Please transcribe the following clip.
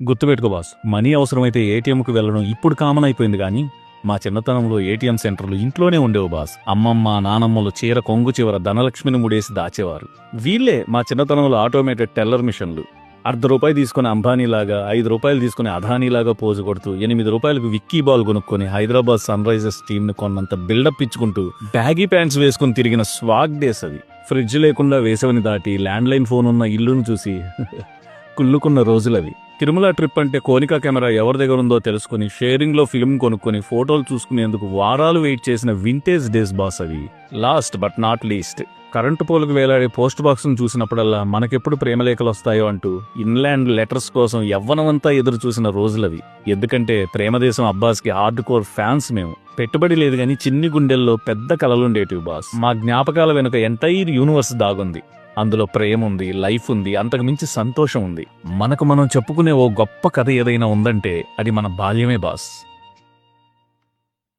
గుర్తుపెట్టుకో boss, money అవసరమైతే ఏటీఎంకు వెళ్ళడం ఇప్పుడు కామన్ అయిపోయింది కానీ మా చిన్నతనంలో ఏటీఎం సెంటర్లు ఇంట్లోనే ఉండేవి బాస్. అమ్మమ్మ నానమ్మలు చీర కొంగు చివర ధనలక్ష్మిని ముడేసి దాచేవారు. వీళ్ళే మా చిన్నతనంలో ఆటోమేటెడ్ టెల్లర్ మిషన్లు. ₹1 తీసుకుని అంబానీలాగా, ₹5 తీసుకుని అదానీలాగా పోజు కొడుతూ ₹8 విక్కీ బాల్ కొనుక్కొని హైదరాబాద్ సన్ రైజర్స్ టీమ్ ని కొన్నంత బిల్డప్ ఇచ్చుకుంటూ బ్యాగీ ప్యాంట్స్ వేసుకుని తిరిగిన స్వాగ్ డేస్ అవి. ఫ్రిడ్జ్ లేకుండా వేసవిని దాటి ల్యాండ్లైన్ ఫోన్ ఉన్న ఇల్లును చూసి కుళ్ళుకున్న రోజులవి. తిరుమల ట్రిప్ అంటే కోనికా కెమెరా ఎవరి దగ్గర ఉందో తెలుసుకుని షేరింగ్లో ఫిల్మ్ కొనుక్కొని ఫోటోలు చూసుకునేందుకు వారాలు వెయిట్ చేసిన వింటేజ్ డేస్ బాస్ అవి. Last but not least, current పోలుకు వేలాడే పోస్ట్ బాక్స్ను చూసినప్పుడల్లా మనకెప్పుడు ప్రేమలేఖలు వస్తాయో అంటూ ఇన్లాండ్ లెటర్స్ కోసం యవ్వనమంతా ఎదురు చూసిన రోజులవి. ఎందుకంటే ప్రేమదేశం అబ్బాస్కి హార్డ్ కోర్ ఫ్యాన్స్ మేము. పెట్టుబడి లేదు గాని చిన్ని గుండెల్లో పెద్ద కలలుండేటివి బాస్. మా జ్ఞాపకాల వెనుక ఎంటైర్ యూనివర్స్ దాగుంది. అందులో ప్రేమ ఉంది, లైఫ్ ఉంది, అంతకు మించి సంతోషం ఉంది. మనకు మనం చెప్పుకునే ఓ గొప్ప కథ ఏదైనా ఉందంటే అది మన బాల్యమే బాస్.